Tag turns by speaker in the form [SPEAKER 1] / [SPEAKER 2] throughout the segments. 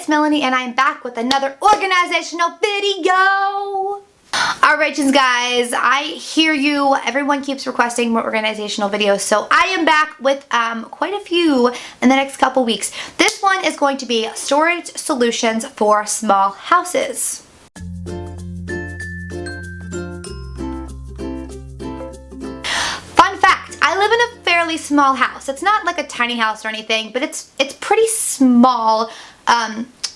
[SPEAKER 1] it's Melanie and I'm back with another organizational video. Alright guys, I hear you. Everyone keeps requesting more organizational videos, so I am back with quite a few in the next couple weeks. This one is going to be storage solutions for small houses. Fun fact, I live in a fairly small house. It's not like a tiny house or anything, but it's pretty small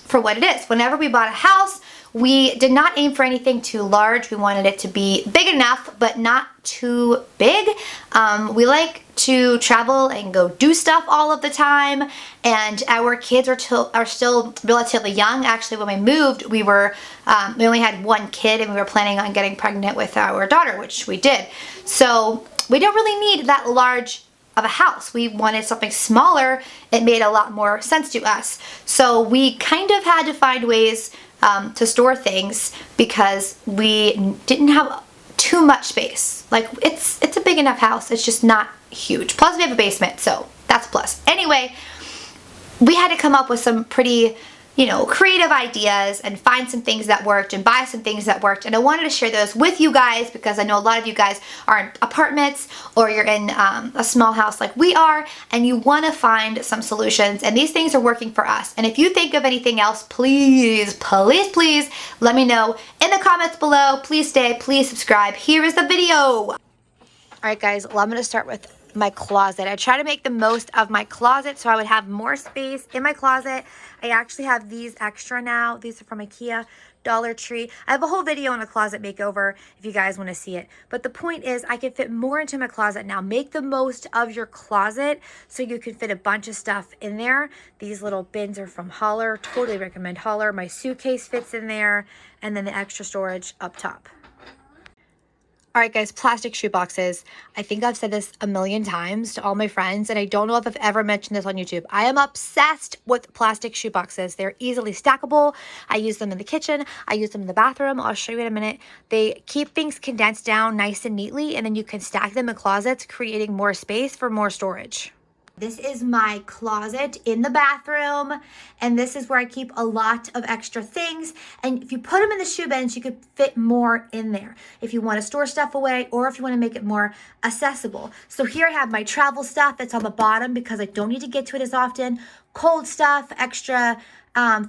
[SPEAKER 1] for what it is. Whenever we bought a house, we did not aim for anything too large. We wanted it to be big enough, but not too big. We like to travel and go do stuff all of the time, and our kids are still relatively young. Actually, when we moved, we only had one kid, and we were planning on getting pregnant with our daughter, which we did. So we don't really need that large of a house. We wanted something smaller. It made a lot more sense to us. So we kind of had to find ways to store things because we didn't have too much space. Like it's a big enough house. It's just not huge. Plus we have a basement, so that's a plus. Anyway, we had to come up with some pretty, creative ideas and find some things that worked and buy some things that worked. And I wanted to share those with you guys because I know a lot of you guys are in apartments or you're in a small house like we are, and you want to find some solutions. And these things are working for us. And if you think of anything else, please, please, please let me know in the comments below. Please stay, please subscribe. Here is the video. All right, guys, well, I'm going to start with my closet. I try to make the most of my closet so I would have more space in my closet. I actually have these extra now. These are from IKEA, Dollar Tree. I have a whole video on a closet makeover if you guys want to see it. But the point is I can fit more into my closet now. Make the most of your closet so you can fit a bunch of stuff in there. These little bins are from Holler. Totally recommend Holler. My suitcase fits in there, and then the extra storage up top. Alright guys, plastic shoe boxes. I think I've said this a million times to all my friends, and I don't know if I've ever mentioned this on YouTube. I am obsessed with plastic shoe boxes. They're easily stackable. I use them in the kitchen. I use them in the bathroom. I'll show you in a minute. They keep things condensed down nice and neatly, and then you can stack them in closets, creating more space for more storage. This is my closet in the bathroom, and this is where I keep a lot of extra things. And if you put them in the shoe bins, you could fit more in there if you want to store stuff away or if you want to make it more accessible. So here I have my travel stuff that's on the bottom because I don't need to get to it as often. Cold stuff, extra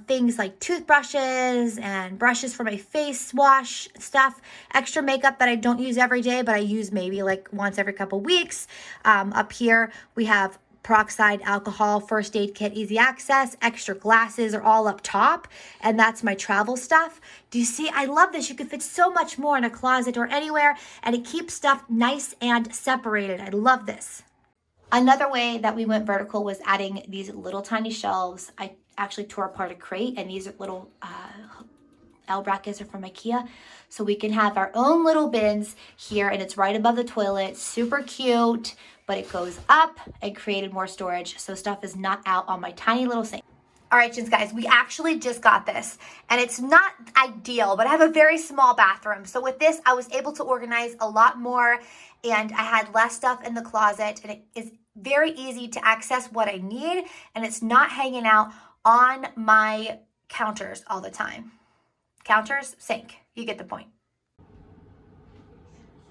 [SPEAKER 1] things like toothbrushes and brushes for my face wash stuff, extra makeup that I don't use every day, but I use maybe like once every couple weeks. Up here we have peroxide, alcohol, first aid kit, easy access, extra glasses are all up top, and that's my travel stuff. Do you see? I love this. You can fit so much more in a closet or anywhere, and it keeps stuff nice and separated. I love this. Another way that we went vertical was adding these little tiny shelves. I actually tore apart a crate, and these are little L brackets are from IKEA, so we can have our own little bins here, and it's right above the toilet. Super cute, but it goes up and created more storage, so stuff is not out on my tiny little sink. All right, guys, we actually just got this, and it's not ideal, but I have a very small bathroom. So with this, I was able to organize a lot more, and I had less stuff in the closet, and it is very easy to access what I need, and it's not hanging out on my counters all the time. Counters, sink, you get the point.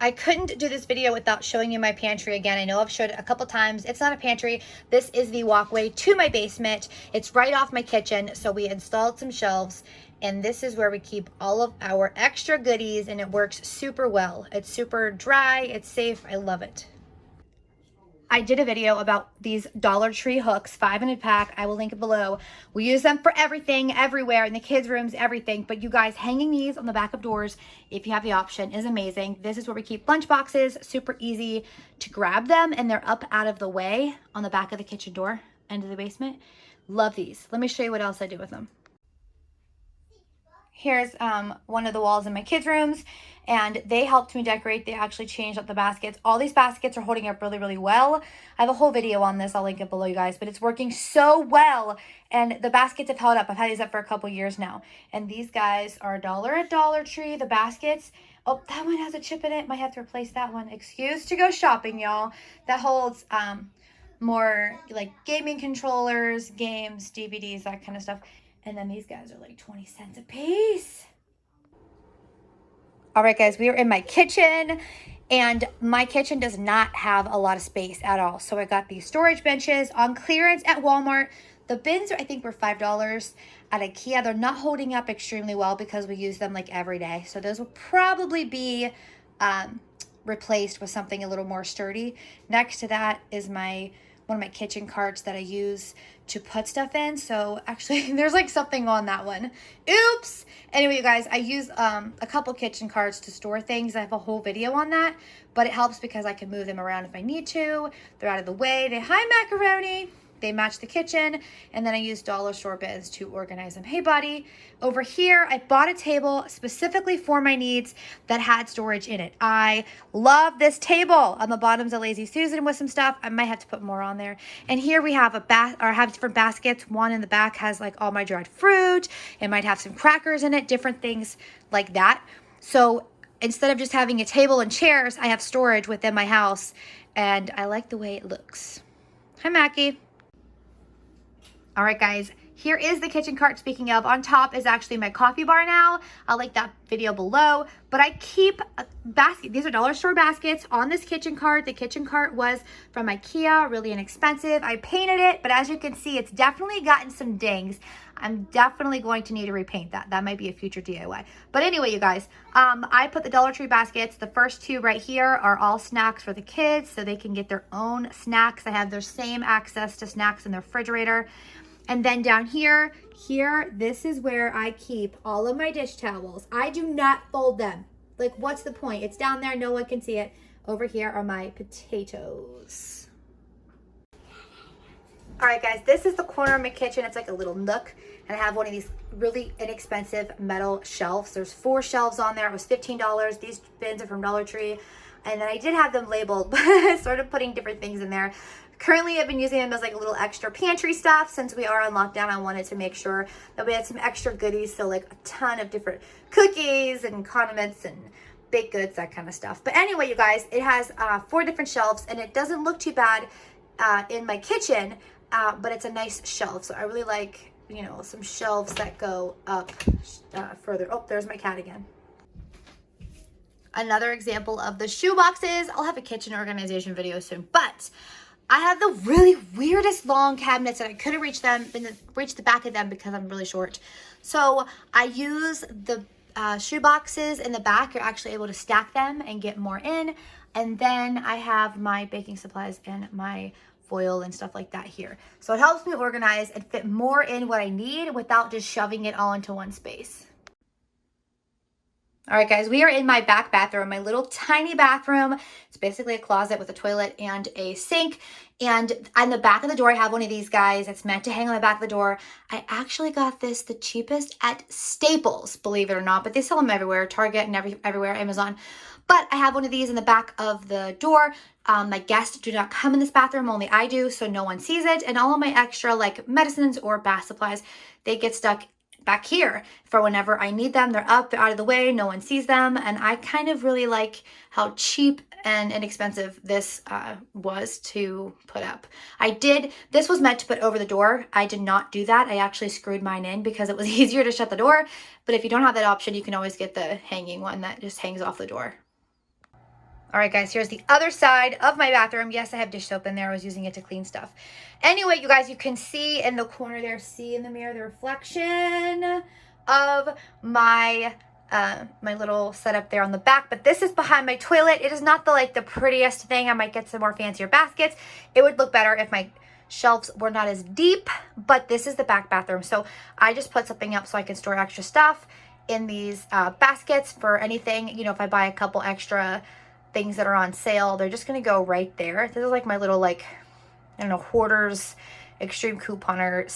[SPEAKER 1] I couldn't do this video without showing you my pantry again. I know I've showed it a couple times. It's not a pantry. This is the walkway to my basement. It's right off my kitchen. So we installed some shelves, and this is where we keep all of our extra goodies, and it works super well. It's super dry. It's safe. I love it. I did a video about these Dollar Tree hooks, 5 in a pack. I will link it below. We use them for everything, everywhere, in the kids' rooms, everything. But you guys, hanging these on the back of doors, if you have the option, is amazing. This is where we keep lunch boxes. Super easy to grab them, and they're up out of the way on the back of the kitchen door, end of the basement. Love these. Let me show you what else I do with them. Here's one of the walls in my kids' rooms, and they helped me decorate. They actually changed up the baskets. All these baskets are holding up really, really well. I have a whole video on this. I'll link it below, you guys, but it's working so well, and the baskets have held up. I've had these up for a couple years now, and these guys are $1 at Dollar Tree. The baskets, oh, that one has a chip in it. Might have to replace that one. Excuse to go shopping, y'all. That holds more like gaming controllers, games, DVDs, that kind of stuff. And then these guys are like 20 cents a piece. All right, guys, we are in my kitchen, and my kitchen does not have a lot of space at all. So I got these storage benches on clearance at Walmart. The bins, I think, were $5 at IKEA. They're not holding up extremely well because we use them like every day. So those will probably be replaced with something a little more sturdy. Next to that is one of my kitchen carts that I use to put stuff in. So actually there's like something on that one. Oops. Anyway, you guys, I use a couple kitchen carts to store things. I have a whole video on that, but it helps because I can move them around if I need to. They're out of the way. Hi, macaroni. They match the kitchen, and then I use dollar store bins to organize them. Hey, buddy. Over here, I bought a table specifically for my needs that had storage in it. I love this table. On the bottom's a Lazy Susan with some stuff. I might have to put more on there. And here we have have different baskets. One in the back has like all my dried fruit. It might have some crackers in it, different things like that. So instead of just having a table and chairs, I have storage within my house, and I like the way it looks. Hi, Mackie. All right, guys, here is the kitchen cart. Speaking of, on top is actually my coffee bar now. I'll link that video below, but I keep a basket. These are dollar store baskets on this kitchen cart. The kitchen cart was from IKEA, really inexpensive. I painted it, but as you can see, it's definitely gotten some dings. I'm definitely going to need to repaint that. That might be a future DIY. But anyway, you guys, I put the Dollar Tree baskets. The first two right here are all snacks for the kids so they can get their own snacks. I have their same access to snacks in the refrigerator. And then down here, this is where I keep all of my dish towels. I do not fold them. Like, what's the point? It's down there. No one can see it. Over here are my potatoes. All right, guys, this is the corner of my kitchen. It's like a little nook. And I have one of these really inexpensive metal shelves. There's 4 shelves on there. It was $15. These bins are from Dollar Tree. And then I did have them labeled, but sort of putting different things in there. Currently, I've been using them as like a little extra pantry stuff. Since we are on lockdown, I wanted to make sure that we had some extra goodies. So like a ton of different cookies and condiments and baked goods, that kind of stuff. But anyway, you guys, it has 4 different shelves, and it doesn't look too bad in my kitchen, but it's a nice shelf. So I really like, you know, some shelves that go up further. Oh, there's my cat again. Another example of the shoe boxes. I'll have a kitchen organization video soon, but I have the really weirdest long cabinets that I couldn't reach the back of them because I'm really short. So I use the shoe boxes in the back. You're actually able to stack them and get more in. And then I have my baking supplies and my foil and stuff like that here. So it helps me organize and fit more in what I need without just shoving it all into one space. All right, guys, we are in my back bathroom, my little tiny bathroom. It's basically a closet with a toilet and a sink. And on the back of the door, I have one of these guys. It's meant to hang on the back of the door. I actually got this the cheapest at Staples, believe it or not, but they sell them everywhere, Target and everywhere, Amazon. But I have one of these in the back of the door. My guests do not come in this bathroom, only I do, so no one sees it. And all of my extra like medicines or bath supplies, they get stuck back here for whenever I need them. They're up, they're out of the way, no one sees them. And I kind of really like how cheap and inexpensive this was to put up. This was meant to put over the door. I did not do that. I actually screwed mine in because it was easier to shut the door. But if you don't have that option, you can always get the hanging one that just hangs off the door. All right, guys, here's the other side of my bathroom. Yes, I have dish soap in there. I was using it to clean stuff. Anyway, you guys, you can see in the corner there, see in the mirror, the reflection of my my little setup there on the back. But this is behind my toilet. It is not the prettiest thing. I might get some more fancier baskets. It would look better if my shelves were not as deep, but this is the back bathroom. So I just put something up so I can store extra stuff in these baskets for anything. You know, if I buy a couple extra things that are on sale, they're just gonna go right there. This is like my little I don't know, hoarders extreme couponer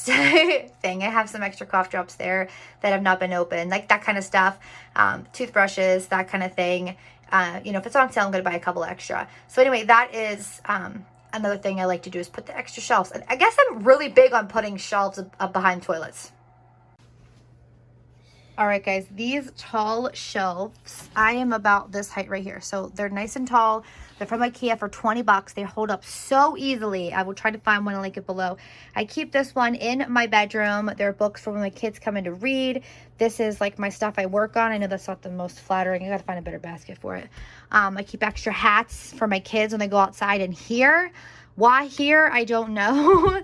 [SPEAKER 1] thing. I have some extra cough drops there that have not been opened, like that kind of stuff. Toothbrushes, that kind of thing. You know, if it's on sale, I'm gonna buy a couple extra. So anyway, that is another thing I like to do, is put the extra shelves. And I guess I'm really big on putting shelves up behind toilets. All right, guys, these tall shelves, I am about this height right here. So they're nice and tall. They're from IKEA for 20 bucks. They hold up so easily. I will try to find one and link it below. I keep this one in my bedroom. There are books for when my kids come in to read. This is like my stuff I work on. I know that's not the most flattering. I gotta find a better basket for it. I keep extra hats for my kids when they go outside. And here, why here? I don't know.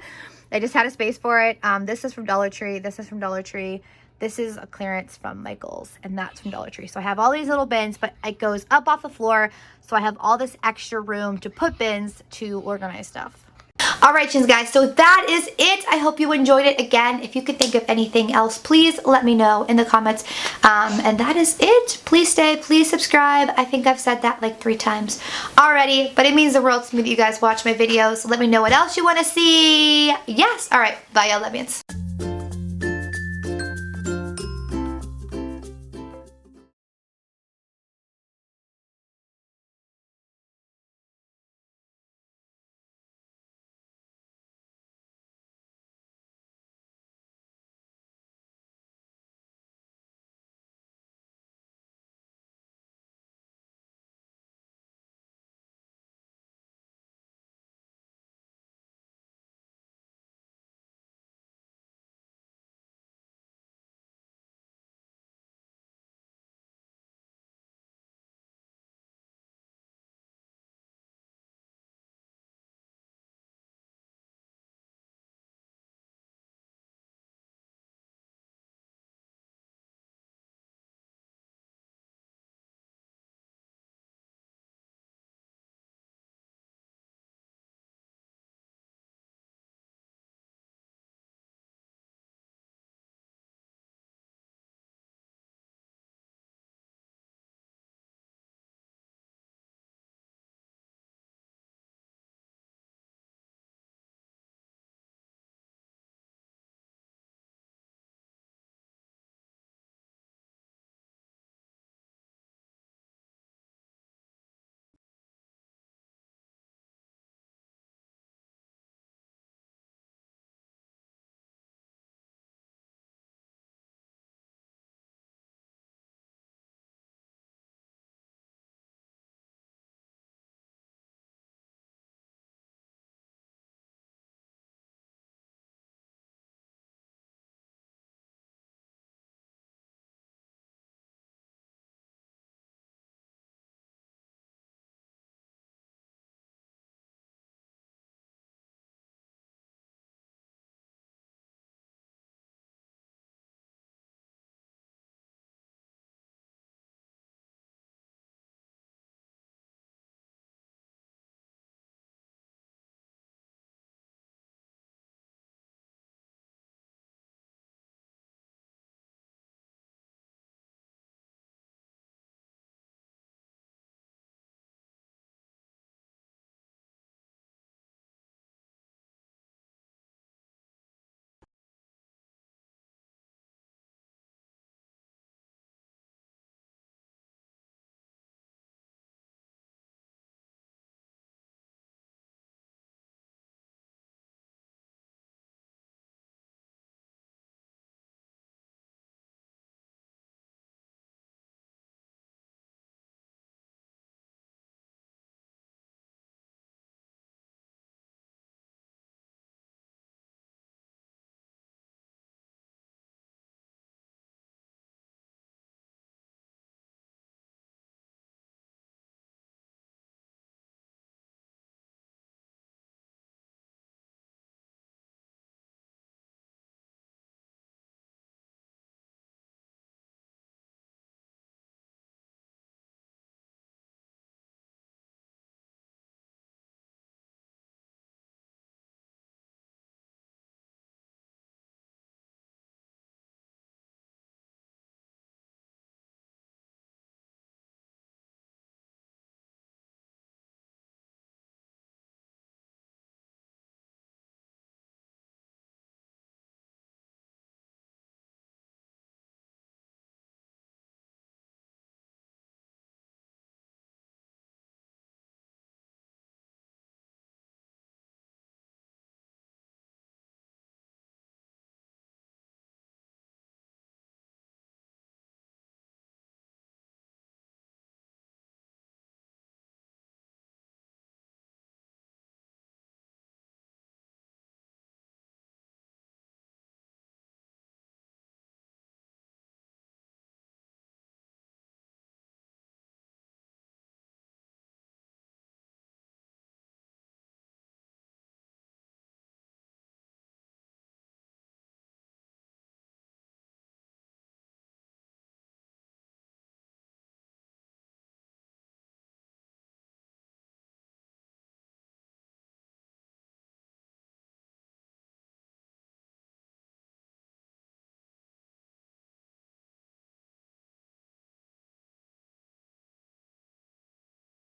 [SPEAKER 1] I just had a space for it. This is from Dollar Tree. This is from Dollar Tree. This is a clearance from Michael's, and that's from Dollar Tree. So I have all these little bins, but it goes up off the floor. So I have all this extra room to put bins to organize stuff. All right, guys, so that is it. I hope you enjoyed it. Again, if you could think of anything else, please let me know in the comments. And that is it. Please stay, please subscribe. I think I've said that like 3 times already, but it means the world to me that you guys watch my videos. So let me know what else you want to see. Yes. All right. Bye, y'all. Love yous.